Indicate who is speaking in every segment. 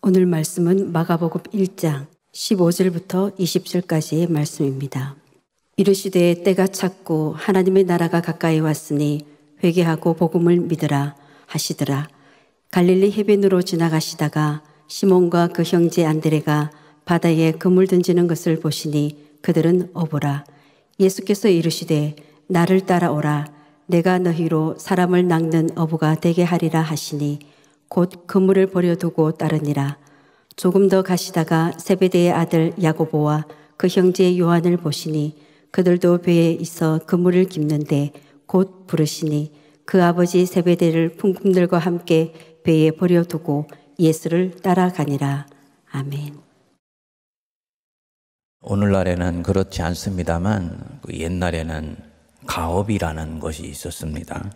Speaker 1: 오늘 말씀은 마가복음 1장 15절부터 20절까지의 말씀입니다. 이르시되 때가 찼고 하나님의 나라가 가까이 왔으니 회개하고 복음을 믿으라 하시더라. 갈릴리 해변으로 지나가시다가 시몬과 그 형제 안드레가 바다에 그물 던지는 것을 보시니 그들은 어부라. 예수께서 이르시되 나를 따라오라. 내가 너희로 사람을 낚는 어부가 되게 하리라 하시니 곧 그물을 버려두고 따르니라. 조금 더 가시다가 세베대의 아들 야고보와 그 형제 요한을 보시니 그들도 배에 있어 그물을 깁는데 곧 부르시니 그 아버지 세베대를 품꾼들과 함께 배에 버려두고 예수를 따라가니라. 아멘.
Speaker 2: 오늘날에는 그렇지 않습니다만 옛날에는 가업이라는 것이 있었습니다.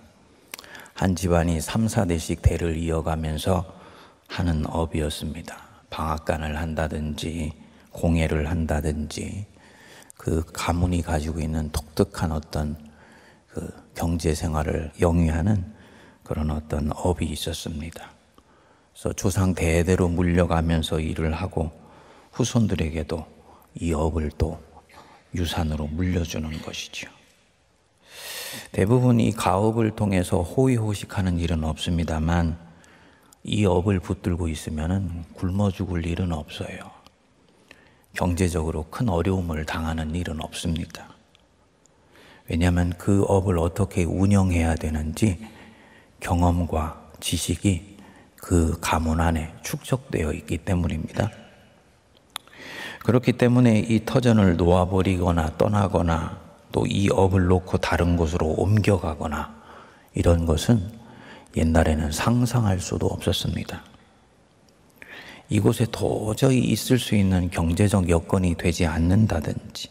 Speaker 2: 한 집안이 3, 4대씩 대를 이어가면서 하는 업이었습니다. 방앗간을 한다든지 공예를 한다든지 그 가문이 가지고 있는 독특한 어떤 그 경제 생활을 영위하는 그런 어떤 업이 있었습니다. 그래서 조상 대대로 물려가면서 일을 하고 후손들에게도 이 업을 또 유산으로 물려주는 것이죠. 대부분 이 가업을 통해서 호의호식하는 일은 없습니다만 이 업을 붙들고 있으면 굶어 죽을 일은 없어요. 경제적으로 큰 어려움을 당하는 일은 없습니다. 왜냐하면 그 업을 어떻게 운영해야 되는지 경험과 지식이 그 가문 안에 축적되어 있기 때문입니다. 그렇기 때문에 이 터전을 놓아버리거나 떠나거나 또 이 업을 놓고 다른 곳으로 옮겨가거나 이런 것은 옛날에는 상상할 수도 없었습니다. 이곳에 도저히 있을 수 있는 경제적 여건이 되지 않는다든지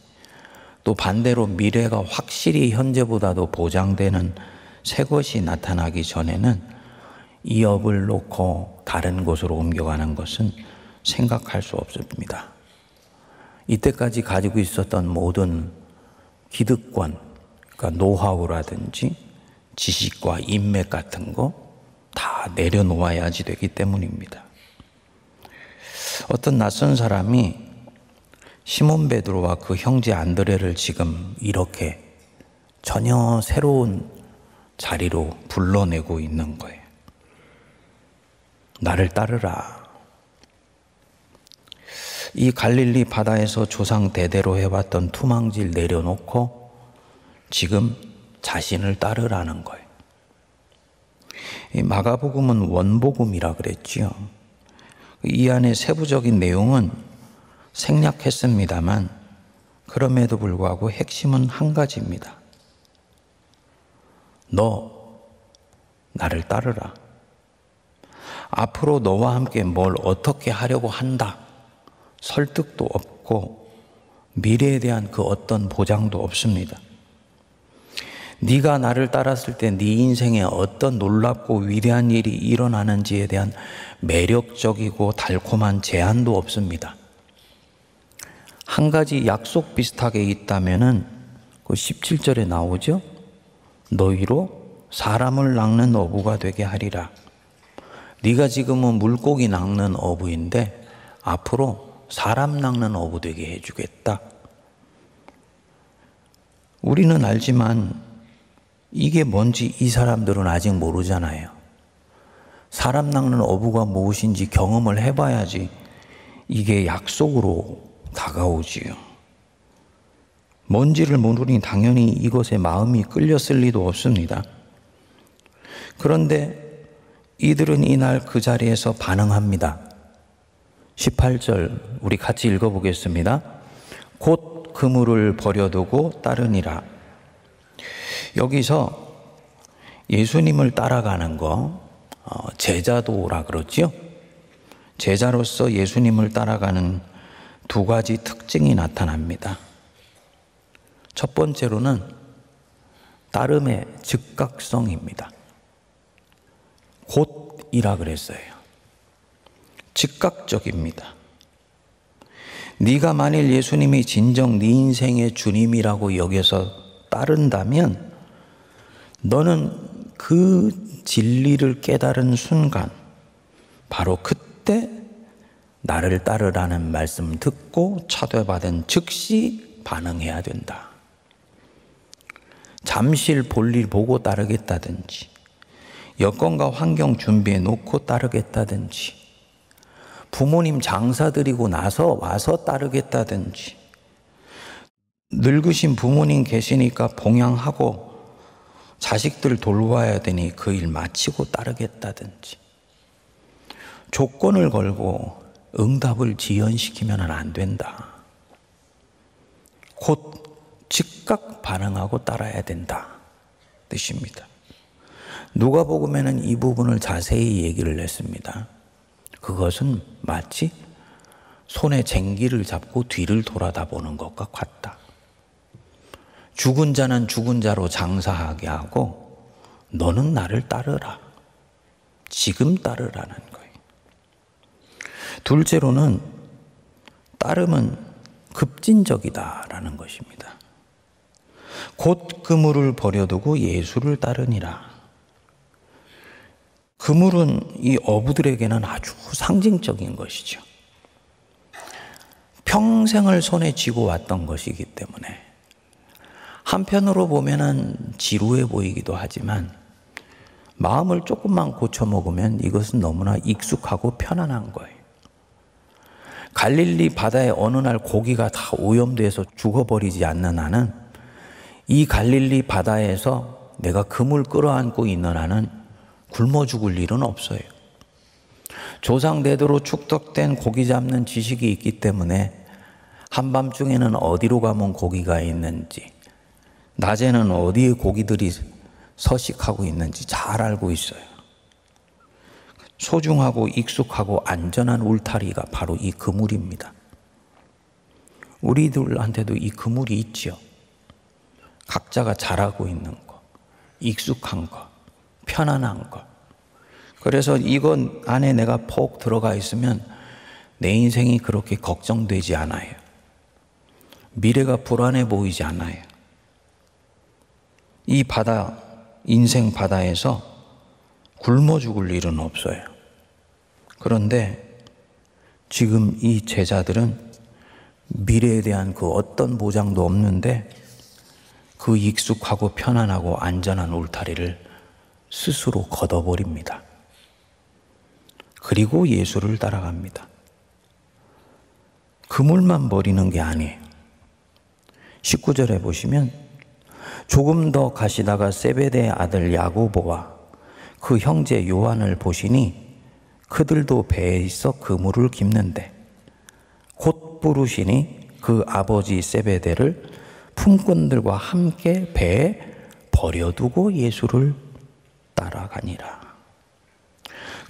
Speaker 2: 또 반대로 미래가 확실히 현재보다도 보장되는 새 것이 나타나기 전에는 이 업을 놓고 다른 곳으로 옮겨가는 것은 생각할 수 없습니다. 이때까지 가지고 있었던 모든 기득권, 그러니까 노하우라든지 지식과 인맥 같은 거 다 내려놓아야지 되기 때문입니다. 어떤 낯선 사람이 시몬 베드로와 그 형제 안드레를 지금 이렇게 전혀 새로운 자리로 불러내고 있는 거예요. 나를 따르라. 이 갈릴리 바다에서 조상 대대로 해왔던 투망질 내려놓고 지금 자신을 따르라는 거예요. 이 마가복음은 원복음이라 그랬지요. 이 안에 세부적인 내용은 생략했습니다만 그럼에도 불구하고 핵심은 한 가지입니다. 너 나를 따르라. 앞으로 너와 함께 뭘 어떻게 하려고 한다. 설득도 없고 미래에 대한 그 어떤 보장도 없습니다. 네가 나를 따랐을 때 네 인생에 어떤 놀랍고 위대한 일이 일어나는지에 대한 매력적이고 달콤한 제안도 없습니다. 한 가지 약속 비슷하게 있다면은 그 17절에 나오죠. 너희로 사람을 낚는 어부가 되게 하리라. 네가 지금은 물고기 낚는 어부인데 앞으로 사람 낚는 어부 되게 해주겠다. 우리는 알지만 이게 뭔지 이 사람들은 아직 모르잖아요. 사람 낚는 어부가 무엇인지 경험을 해봐야지 이게 약속으로 다가오지요. 뭔지를 모르니 당연히 이것에 마음이 끌렸을 리도 없습니다. 그런데 이들은 이날 그 자리에서 반응합니다. 18절 우리 같이 읽어보겠습니다. 곧 그물을 버려두고 따르니라. 여기서 예수님을 따라가는 거 제자도라 그러죠. 제자로서 예수님을 따라가는 두 가지 특징이 나타납니다. 첫 번째로는 따름의 즉각성입니다. 곧이라 그랬어요. 즉각적입니다. 네가 만일 예수님이 진정 네 인생의 주님이라고 여겨서 따른다면 너는 그 진리를 깨달은 순간 바로 그때 나를 따르라는 말씀 듣고 차도받은 즉시 반응해야 된다. 잠실 볼일 보고 따르겠다든지, 여건과 환경 준비해 놓고 따르겠다든지, 부모님 장사 드리고 나서 와서 따르겠다든지, 늙으신 부모님 계시니까 봉양하고 자식들 돌봐야 되니 그 일 마치고 따르겠다든지, 조건을 걸고 응답을 지연시키면 안 된다. 곧 즉각 반응하고 따라야 된다 뜻입니다. 누가복음에는 이 부분을 자세히 얘기를 했습니다. 그것은 마치 손에 쟁기를 잡고 뒤를 돌아다 보는 것과 같다. 죽은 자는 죽은 자로 장사하게 하고 너는 나를 따르라. 지금 따르라는 거예요. 둘째로는 따름은 급진적이다라는 것입니다. 곧 그물을 버려두고 예수를 따르니라. 그물은 이 어부들에게는 아주 상징적인 것이죠. 평생을 손에 쥐고 왔던 것이기 때문에 한편으로 보면은 지루해 보이기도 하지만 마음을 조금만 고쳐먹으면 이것은 너무나 익숙하고 편안한 거예요. 갈릴리 바다에 어느 날 고기가 다 오염돼서 죽어버리지 않는 한은, 이 갈릴리 바다에서 내가 그물 끌어안고 있는 한은 굶어 죽을 일은 없어요. 조상대대로 축적된 고기 잡는 지식이 있기 때문에 한밤중에는 어디로 가면 고기가 있는지, 낮에는 어디에 고기들이 서식하고 있는지 잘 알고 있어요. 소중하고 익숙하고 안전한 울타리가 바로 이 그물입니다. 우리들한테도 이 그물이 있지요. 각자가 잘 알고 있는 거, 익숙한 거, 편안한 거. 그래서 이건 안에 내가 폭 들어가 있으면 내 인생이 그렇게 걱정되지 않아요. 미래가 불안해 보이지 않아요. 이 바다, 인생 바다에서 굶어 죽을 일은 없어요. 그런데 지금 이 제자들은 미래에 대한 그 어떤 보장도 없는데 그 익숙하고 편안하고 안전한 울타리를 스스로 걷어버립니다. 그리고 예수를 따라갑니다. 그물만 버리는 게 아니에요. 19절에 보시면 조금 더 가시다가 세베대의 아들 야고보와 그 형제 요한을 보시니 그들도 배에 있어 그물을 깁는데 곧 부르시니 그 아버지 세베대를 품꾼들과 함께 배에 버려두고 예수를 따라가니라.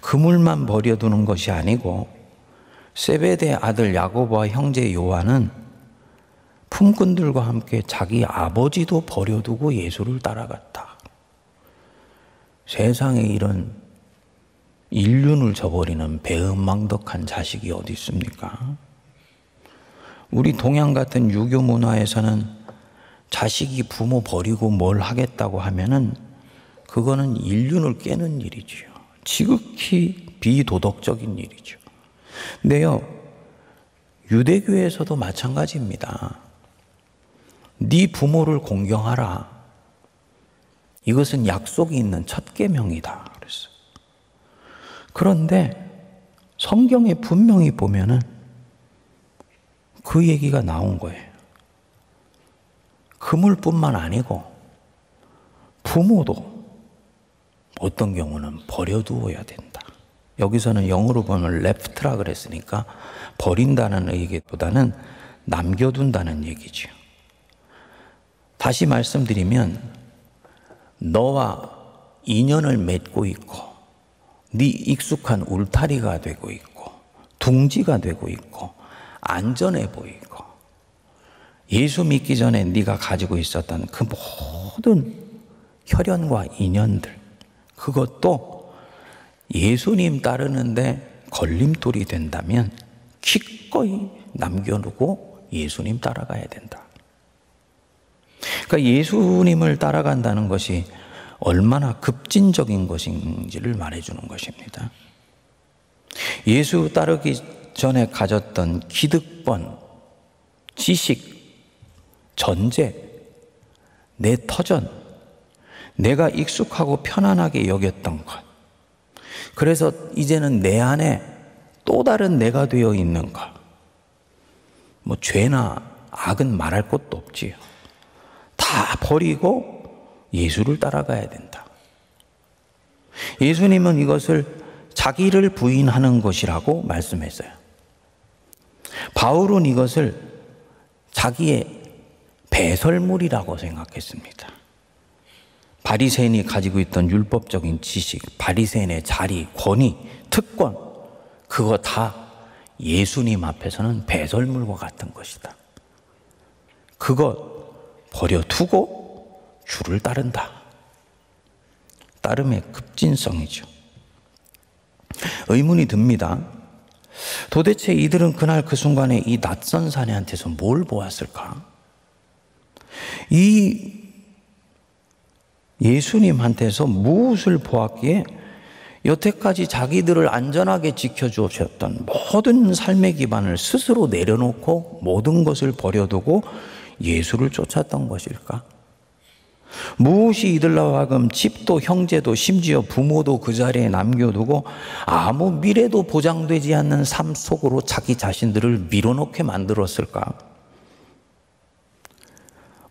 Speaker 2: 그물만 버려두는 것이 아니고 세베대의 아들 야고보와 형제 요한은 품꾼들과 함께 자기 아버지도 버려두고 예수를 따라갔다. 세상에 이런 인륜을 저버리는 배은망덕한 자식이 어디 있습니까? 우리 동양 같은 유교 문화에서는 자식이 부모 버리고 뭘 하겠다고 하면은 그거는 인륜을 깨는 일이지요. 지극히 비도덕적인 일이죠. 근데요, 유대교에서도 마찬가지입니다. 네 부모를 공경하라. 이것은 약속이 있는 첫 계명이다. 그랬어요. 그런데 성경에 분명히 보면은 그 얘기가 나온 거예요. 그물뿐만 아니고 부모도 어떤 경우는 버려두어야 된다. 여기서는 영어로 보면 left라 그랬으니까 버린다는 얘기보다는 남겨둔다는 얘기죠. 다시 말씀드리면 너와 인연을 맺고 있고 네 익숙한 울타리가 되고 있고 둥지가 되고 있고 안전해 보이고 예수 믿기 전에 네가 가지고 있었던 그 모든 혈연과 인연들, 그것도 예수님 따르는데 걸림돌이 된다면 기꺼이 남겨놓고 예수님 따라가야 된다. 그러니까 예수님을 따라간다는 것이 얼마나 급진적인 것인지를 말해주는 것입니다. 예수 따르기 전에 가졌던 기득권, 지식, 전제, 내 터전, 내가 익숙하고 편안하게 여겼던 것. 그래서 이제는 내 안에 또 다른 내가 되어 있는 것. 뭐 죄나 악은 말할 것도 없지요. 다 버리고 예수를 따라가야 된다. 예수님은 이것을 자기를 부인하는 것이라고 말씀했어요. 바울은 이것을 자기의 배설물이라고 생각했습니다. 바리새인이 가지고 있던 율법적인 지식, 바리새인의 자리, 권위, 특권, 그거 다 예수님 앞에서는 배설물과 같은 것이다. 그것 버려두고 주를 따른다. 따름의 급진성이죠. 의문이 듭니다. 도대체 이들은 그날 그 순간에 이 낯선 사내한테서 뭘 보았을까? 이 예수님한테서 무엇을 보았기에 여태까지 자기들을 안전하게 지켜주셨던 모든 삶의 기반을 스스로 내려놓고 모든 것을 버려두고 예수를 쫓았던 것일까? 무엇이 이들로 하여금 집도 형제도 심지어 부모도 그 자리에 남겨두고 아무 미래도 보장되지 않는 삶 속으로 자기 자신들을 밀어넣게 만들었을까?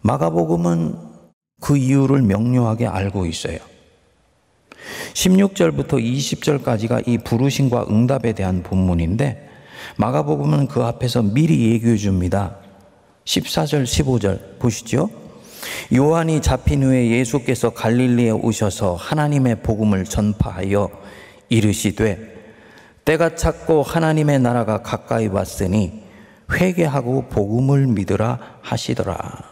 Speaker 2: 마가복음은 그 이유를 명료하게 알고 있어요. 16절부터 20절까지가 이 부르심과 응답에 대한 본문인데 마가복음은 그 앞에서 미리 얘기해 줍니다. 14절, 15절 보시죠. 요한이 잡힌 후에 예수께서 갈릴리에 오셔서 하나님의 복음을 전파하여 이르시되 때가 찼고 하나님의 나라가 가까이 왔으니 회개하고 복음을 믿으라 하시더라.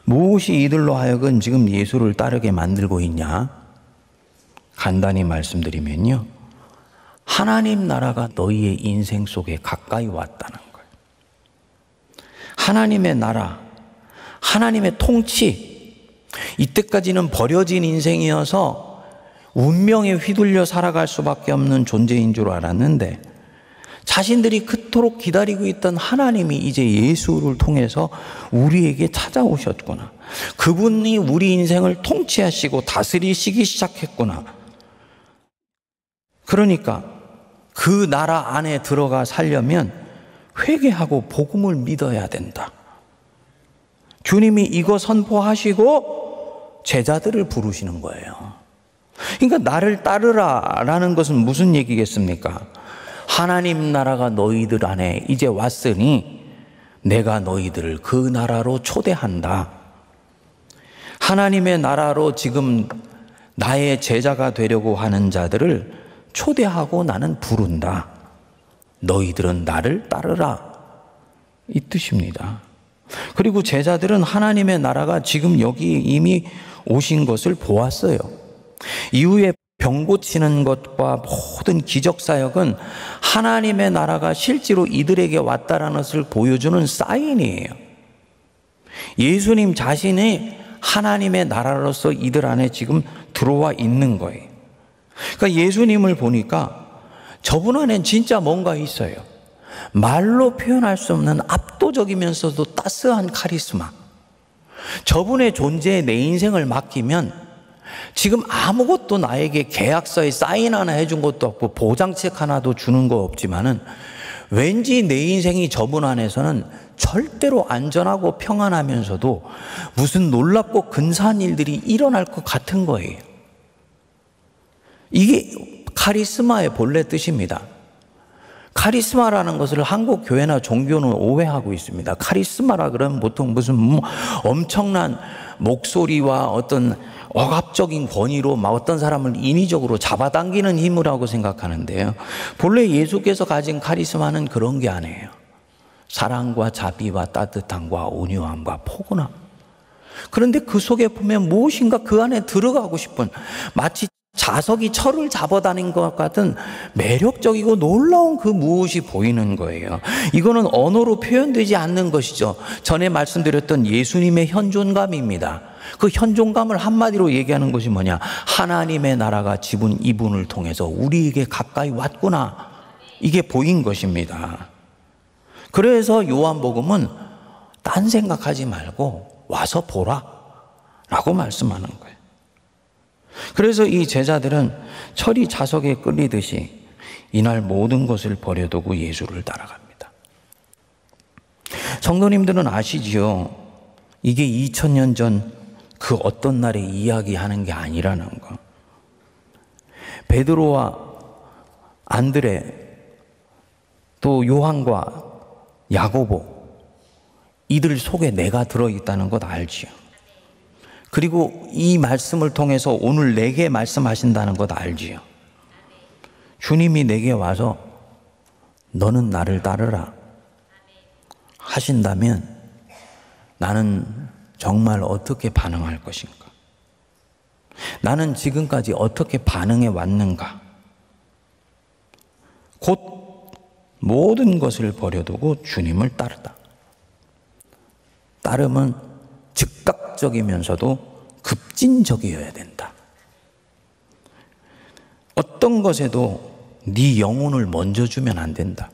Speaker 2: 무엇이 이들로 하여금 지금 예수를 따르게 만들고 있냐? 간단히 말씀드리면요, 하나님 나라가 너희의 인생 속에 가까이 왔다는 거예요. 하나님의 나라, 하나님의 통치, 이때까지는 버려진 인생이어서 운명에 휘둘려 살아갈 수밖에 없는 존재인 줄 알았는데 자신들이 그토록 기다리고 있던 하나님이 이제 예수를 통해서 우리에게 찾아오셨구나. 그분이 우리 인생을 통치하시고 다스리시기 시작했구나. 그러니까 그 나라 안에 들어가 살려면 회개하고 복음을 믿어야 된다. 주님이 이거 선포하시고 제자들을 부르시는 거예요. 그러니까 나를 따르라 라는 것은 무슨 얘기겠습니까? 하나님 나라가 너희들 안에 이제 왔으니 내가 너희들을 그 나라로 초대한다. 하나님의 나라로 지금 나의 제자가 되려고 하는 자들을 초대하고 나는 부른다. 너희들은 나를 따르라. 이 뜻입니다. 그리고 제자들은 하나님의 나라가 지금 여기 이미 오신 것을 보았어요. 이후에 병 고치는 것과 모든 기적 사역은 하나님의 나라가 실제로 이들에게 왔다라는 것을 보여주는 사인이에요. 예수님 자신이 하나님의 나라로서 이들 안에 지금 들어와 있는 거예요. 그러니까 예수님을 보니까 저분 안엔 진짜 뭔가 있어요. 말로 표현할 수 없는 압도적이면서도 따스한 카리스마. 저분의 존재에 내 인생을 맡기면 지금 아무것도 나에게 계약서에 사인 하나 해준 것도 없고 보장책 하나도 주는 거 없지만은 왠지 내 인생이 저분 안에서는 절대로 안전하고 평안하면서도 무슨 놀랍고 근사한 일들이 일어날 것 같은 거예요. 이게 카리스마의 본래 뜻입니다. 카리스마라는 것을 한국 교회나 종교는 오해하고 있습니다. 카리스마라 그러면 보통 무슨 엄청난 목소리와 어떤 억압적인 권위로 막 어떤 사람을 인위적으로 잡아당기는 힘이라고 생각하는데요. 본래 예수께서 가진 카리스마는 그런 게 아니에요. 사랑과 자비와 따뜻함과 온유함과 포근함. 그런데 그 속에 보면 무엇인가 그 안에 들어가고 싶은, 마치 자석이 철을 잡아다닌 것 같은 매력적이고 놀라운 그 무엇이 보이는 거예요. 이거는 언어로 표현되지 않는 것이죠. 전에 말씀드렸던 예수님의 현존감입니다. 그 현존감을 한마디로 얘기하는 것이 뭐냐? 하나님의 나라가 지금 이분을 통해서 우리에게 가까이 왔구나. 이게 보인 것입니다. 그래서 요한복음은 딴 생각하지 말고 와서 보라 라고 말씀하는 거예요. 그래서 이 제자들은 철이 자석에 끌리듯이 이날 모든 것을 버려두고 예수를 따라갑니다. 성도님들은 아시지요? 이게 2000년 전 그 어떤 날에 이야기하는 게 아니라는 거. 베드로와 안드레, 또 요한과 야고보, 이들 속에 내가 들어있다는 것 알지요? 그리고 이 말씀을 통해서 오늘 내게 말씀하신다는 것 알지요? 주님이 내게 와서 너는 나를 따르라 하신다면 나는 정말 어떻게 반응할 것인가? 나는 지금까지 어떻게 반응해 왔는가? 곧 모든 것을 버려두고 주님을 따르다. 따름은 즉각적이면서도 급진적이어야 된다. 어떤 것에도 네 영혼을 먼저 주면 안 된다.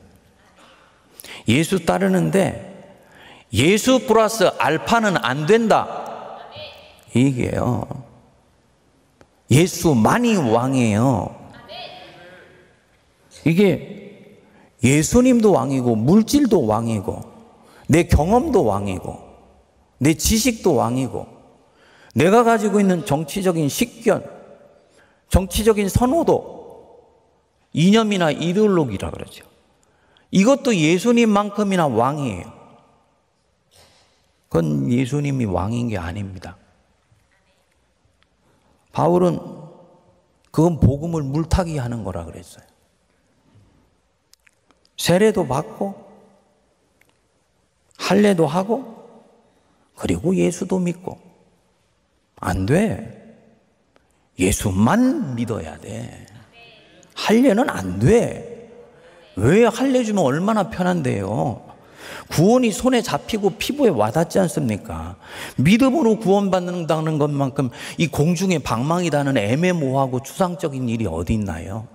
Speaker 2: 예수 따르는데 예수 플러스 알파는 안 된다. 이게요. 예수만이 왕이에요. 이게 예수님도 왕이고 물질도 왕이고 내 경험도 왕이고 내 지식도 왕이고 내가 가지고 있는 정치적인 식견, 정치적인 선호도, 이념이나 이데올로기라 그러죠. 이것도 예수님만큼이나 왕이에요. 그건 예수님이 왕인 게 아닙니다. 바울은 그건 복음을 물타기 하는 거라 그랬어요. 세례도 받고 할례도 하고 그리고 예수도 믿고 안 돼. 예수만 믿어야 돼. 할례는 안 돼. 왜 할례 주면 얼마나 편한데요. 구원이 손에 잡히고 피부에 와닿지 않습니까? 믿음으로 구원받는다는 것만큼 이 공중에 방망이다는 애매모호하고 추상적인 일이 어디 있나요?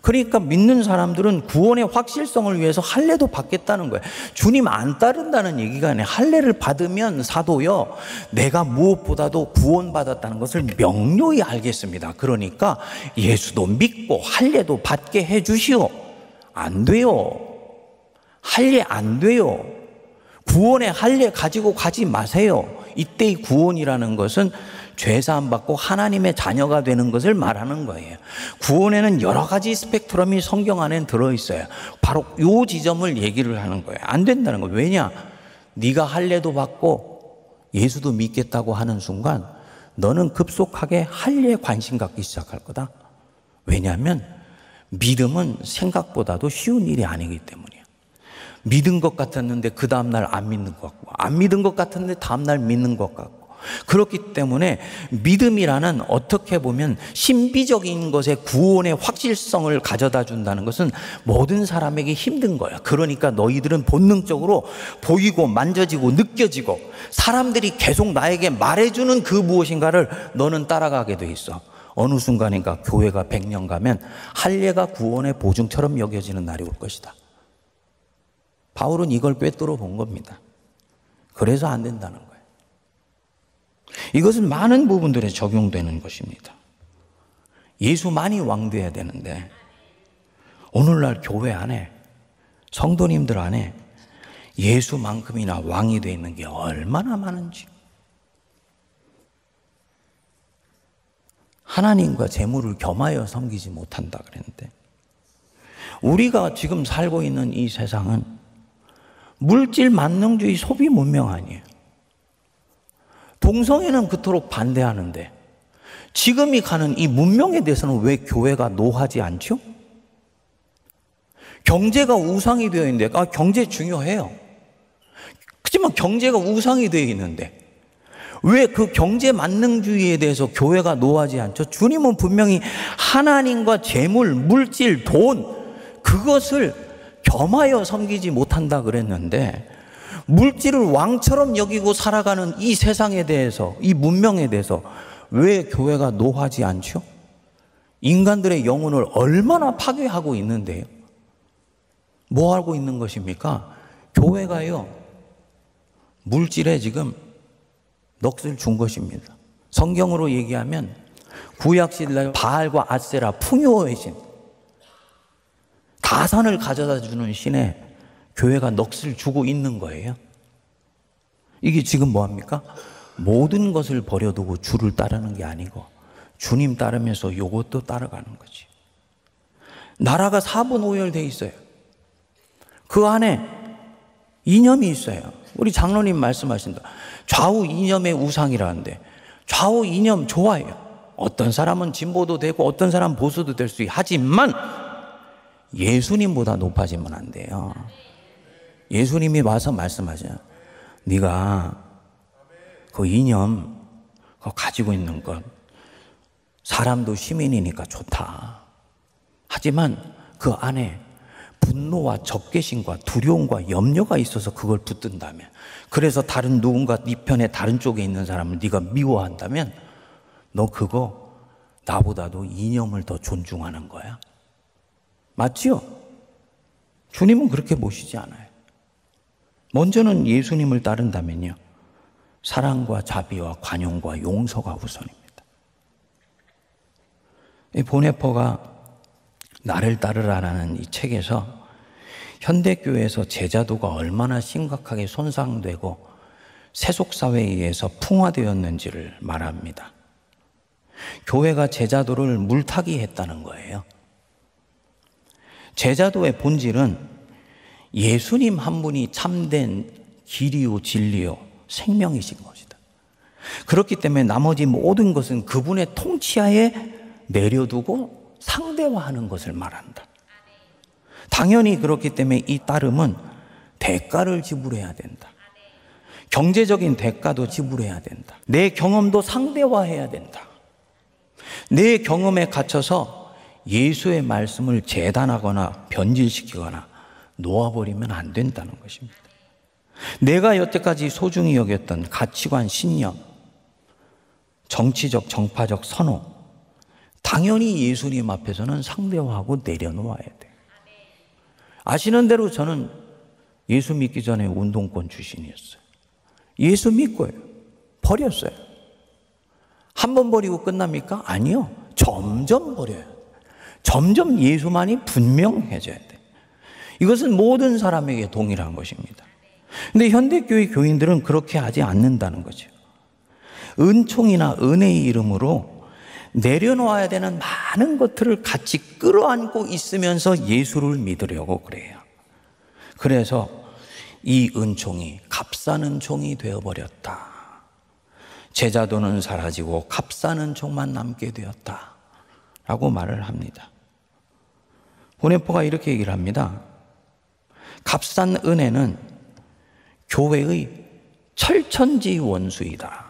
Speaker 2: 그러니까 믿는 사람들은 구원의 확실성을 위해서 할례도 받겠다는 거예요. 주님 안 따른다는 얘기가 아니에요. 할례를 받으면 사도요, 내가 무엇보다도 구원받았다는 것을 명료히 알겠습니다. 그러니까 예수도 믿고 할례도 받게 해 주시오. 안 돼요. 할례 안 돼요. 구원의 할례 가지고 가지 마세요. 이때의 구원이라는 것은 죄사함 받고 하나님의 자녀가 되는 것을 말하는 거예요. 구원에는 여러 가지 스펙트럼이 성경 안에 들어있어요. 바로 이 지점을 얘기를 하는 거예요. 안 된다는 거예요. 왜냐? 네가 할례도 받고 예수도 믿겠다고 하는 순간 너는 급속하게 할례에 관심 갖기 시작할 거다. 왜냐하면 믿음은 생각보다도 쉬운 일이 아니기 때문이에요. 믿은 것 같았는데 그 다음날 안 믿는 것 같고, 안 믿은 것 같았는데 다음날 믿는 것 같고, 그렇기 때문에 믿음이라는 어떻게 보면 신비적인 것의 구원의 확실성을 가져다 준다는 것은 모든 사람에게 힘든 거야. 그러니까 너희들은 본능적으로 보이고 만져지고 느껴지고 사람들이 계속 나에게 말해주는 그 무엇인가를 너는 따라가게 돼 있어. 어느 순간인가 교회가 100년 가면 할례가 구원의 보증처럼 여겨지는 날이 올 것이다. 바울은 이걸 꿰뚫어 본 겁니다. 그래서 안 된다는 거예요. 이것은 많은 부분들에 적용되는 것입니다. 예수만이 왕돼야 되는데 오늘날 교회 안에 성도님들 안에 예수만큼이나 왕이 되어 있는 게 얼마나 많은지. 하나님과 재물을 겸하여 섬기지 못한다 그랬는데 우리가 지금 살고 있는 이 세상은 물질 만능주의 소비 문명 아니에요. 동성애는 그토록 반대하는데 지금이 가는 이 문명에 대해서는 왜 교회가 노하지 않죠? 경제가 우상이 되어 있는데, 경제 중요해요. 하지만 경제가 우상이 되어 있는데 왜 그 경제 만능주의에 대해서 교회가 노하지 않죠? 주님은 분명히 하나님과 재물, 물질, 돈, 그것을 겸하여 섬기지 못한다 그랬는데 물질을 왕처럼 여기고 살아가는 이 세상에 대해서, 이 문명에 대해서 왜 교회가 노하지 않죠? 인간들의 영혼을 얼마나 파괴하고 있는데요. 뭐 하고 있는 것입니까? 교회가요, 물질에 지금 넋을 준 것입니다. 성경으로 얘기하면 구약시대 바알과 아세라 풍요의 신, 다산을 가져다 주는 신에 교회가 넋을 주고 있는 거예요. 이게 지금 뭐합니까? 모든 것을 버려두고 주를 따르는 게 아니고 주님 따르면서 요것도 따라가는 거지. 나라가 4분 5열 돼 있어요. 그 안에 이념이 있어요. 우리 장로님 말씀하신다. 좌우 이념의 우상이라는데 좌우 이념 좋아해요. 어떤 사람은 진보도 되고 어떤 사람은 보수도 될 수 있고, 하지만 예수님보다 높아지면 안 돼요. 예수님이 와서 말씀하셔요. 네가 그 이념 그거 가지고 있는 것, 사람도 시민이니까 좋다. 하지만 그 안에 분노와 적개심과 두려움과 염려가 있어서 그걸 붙든다면, 그래서 다른 누군가 네 편에 다른 쪽에 있는 사람을 네가 미워한다면 너 그거 나보다도 이념을 더 존중하는 거야. 맞지요? 주님은 그렇게 보시지 않아요. 먼저는 예수님을 따른다면요, 사랑과 자비와 관용과 용서가 우선입니다. 이 보네퍼가 나를 따르라라는 이 책에서 현대교회에서 제자도가 얼마나 심각하게 손상되고 세속사회에 의해서 풍화되었는지를 말합니다. 교회가 제자도를 물타기 했다는 거예요. 제자도의 본질은 예수님 한 분이 참된 길이요 진리요 생명이신 것이다. 그렇기 때문에 나머지 모든 것은 그분의 통치하에 내려두고 상대화하는 것을 말한다. 당연히 그렇기 때문에 이 따름은 대가를 지불해야 된다. 경제적인 대가도 지불해야 된다. 내 경험도 상대화해야 된다. 내 경험에 갇혀서 예수의 말씀을 재단하거나 변질시키거나 놓아버리면 안 된다는 것입니다. 내가 여태까지 소중히 여겼던 가치관, 신념, 정치적, 정파적 선호, 당연히 예수님 앞에서는 상대화하고 내려놓아야 돼요. 아시는 대로 저는 예수 믿기 전에 운동권 출신이었어요. 예수 믿고요. 버렸어요. 한 번 버리고 끝납니까? 아니요. 점점 버려요. 점점 예수만이 분명해져야 돼요. 이것은 모든 사람에게 동일한 것입니다. 근데 현대교회 교인들은 그렇게 하지 않는다는 거죠. 은총이나 은혜의 이름으로 내려놓아야 되는 많은 것들을 같이 끌어안고 있으면서 예수를 믿으려고 그래요. 그래서 이 은총이 값싼 총이 되어버렸다. 제자도는 사라지고 값싼 총만 남게 되었다 라고 말을 합니다. 보네포가 이렇게 얘기를 합니다. 값싼 은혜는 교회의 철천지 원수이다.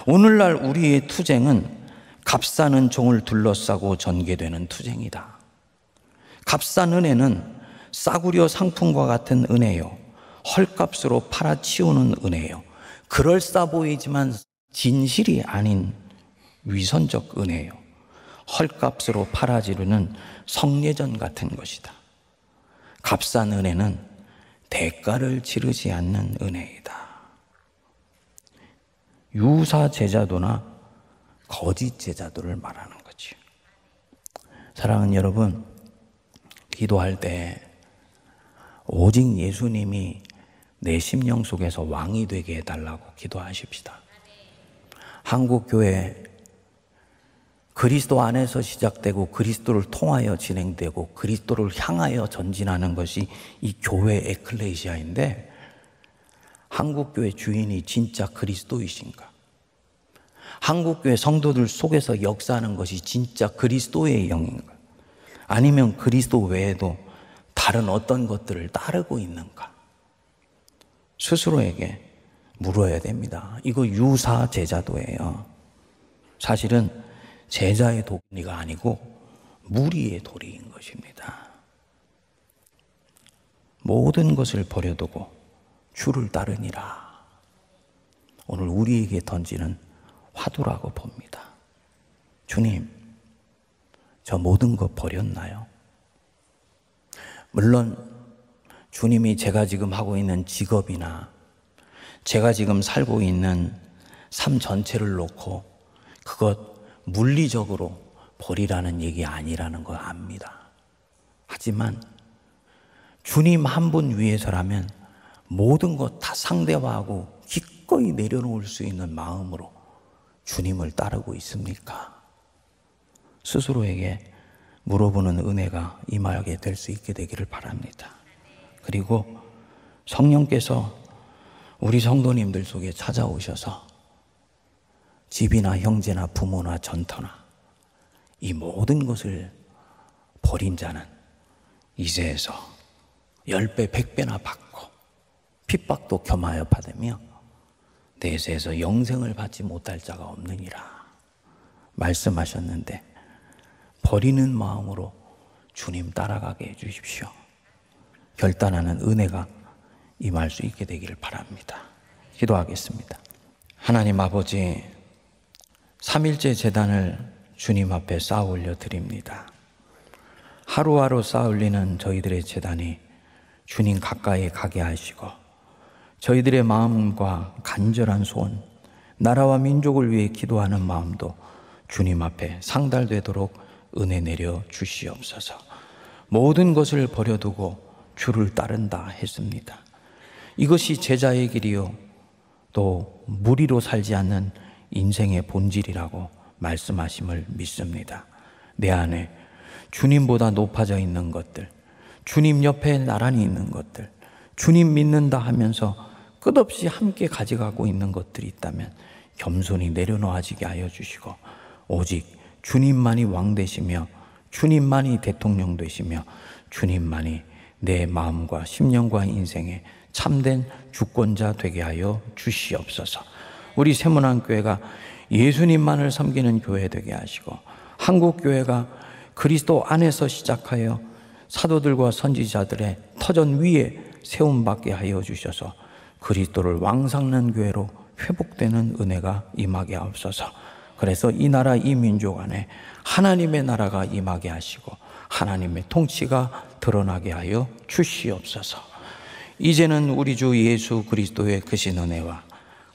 Speaker 2: 오늘날 우리의 투쟁은 값싼 종을 둘러싸고 전개되는 투쟁이다. 값싼 은혜는 싸구려 상품과 같은 은혜요, 헐값으로 팔아치우는 은혜요, 그럴싸 보이지만 진실이 아닌 위선적 은혜요, 헐값으로 팔아지르는 성례전 같은 것이다. 값싼 은혜는 대가를 치르지 않는 은혜이다. 유사 제자도나 거짓 제자도를 말하는 거지. 사랑하는 여러분, 기도할 때 오직 예수님이 내 심령 속에서 왕이 되게 해달라고 기도하십시다. 한국교회 그리스도 안에서 시작되고 그리스도를 통하여 진행되고 그리스도를 향하여 전진하는 것이 이 교회 에클레시아인데, 한국교회 주인이 진짜 그리스도이신가? 한국교회 성도들 속에서 역사하는 것이 진짜 그리스도의 영인가? 아니면 그리스도 외에도 다른 어떤 것들을 따르고 있는가? 스스로에게 물어야 됩니다. 이거 유사 제자도예요. 사실은 제자의 도리가 아니고 무리의 도리인 것입니다. 모든 것을 버려두고 주를 따르니라. 오늘 우리에게 던지는 화두라고 봅니다. 주님, 저 모든 것 버렸나요? 물론 주님이 제가 지금 하고 있는 직업이나 제가 지금 살고 있는 삶 전체를 놓고 그것 물리적으로 버리라는 얘기 아니라는 거 압니다. 하지만 주님 한 분 위해서라면 모든 것 다 상대화하고 기꺼이 내려놓을 수 있는 마음으로 주님을 따르고 있습니까? 스스로에게 물어보는 은혜가 임하게 될 수 있게 되기를 바랍니다. 그리고 성령께서 우리 성도님들 속에 찾아오셔서 집이나 형제나 부모나 전터나 이 모든 것을 버린 자는 이새에서 10배, 100배나 받고 핍박도 겸하여 받으며 내세에서 영생을 받지 못할 자가 없느니라 말씀하셨는데 버리는 마음으로 주님 따라가게 해주십시오. 결단하는 은혜가 임할 수 있게 되기를 바랍니다. 기도하겠습니다. 하나님 아버지, 3일째 제단을 주님 앞에 쌓아 올려 드립니다. 하루하루 쌓아 올리는 저희들의 제단이 주님 가까이 가게 하시고 저희들의 마음과 간절한 소원, 나라와 민족을 위해 기도하는 마음도 주님 앞에 상달되도록 은혜 내려 주시옵소서. 모든 것을 버려두고 주를 따른다 했습니다. 이것이 제자의 길이요 또 무리로 살지 않는 인생의 본질이라고 말씀하심을 믿습니다. 내 안에 주님보다 높아져 있는 것들, 주님 옆에 나란히 있는 것들, 주님 믿는다 하면서 끝없이 함께 가져가고 있는 것들이 있다면 겸손히 내려놓아지게 하여 주시고 오직 주님만이 왕 되시며 주님만이 대통령 되시며 주님만이 내 마음과 심령과 인생의 참된 주권자 되게 하여 주시옵소서. 우리 세문안교회가 예수님만을 섬기는 교회 되게 하시고 한국교회가 그리스도 안에서 시작하여 사도들과 선지자들의 터전 위에 세움받게 하여 주셔서 그리스도를 왕상는 교회로 회복되는 은혜가 임하게 하옵소서. 그래서 이 나라 이 민족 안에 하나님의 나라가 임하게 하시고 하나님의 통치가 드러나게 하여 주시옵소서. 이제는 우리 주 예수 그리스도의 크신 은혜와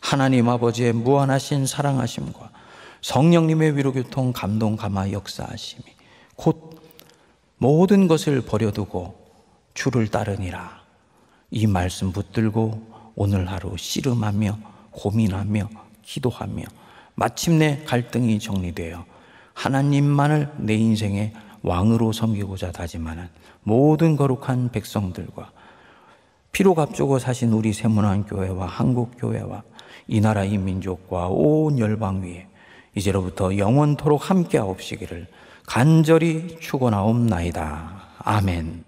Speaker 2: 하나님 아버지의 무한하신 사랑하심과 성령님의 위로교통 감동 감화 역사하심이 곧 모든 것을 버려두고 주를 따르니라 이 말씀 붙들고 오늘 하루 씨름하며 고민하며 기도하며 마침내 갈등이 정리되어 하나님만을 내 인생의 왕으로 섬기고자 다짐하는 모든 거룩한 백성들과 피로 값주고 사신 우리 세문안교회와 한국교회와 이 나라 이 민족과 온 열방 위에 이제로부터 영원토록 함께하옵시기를 간절히 축원하옵나이다. 아멘.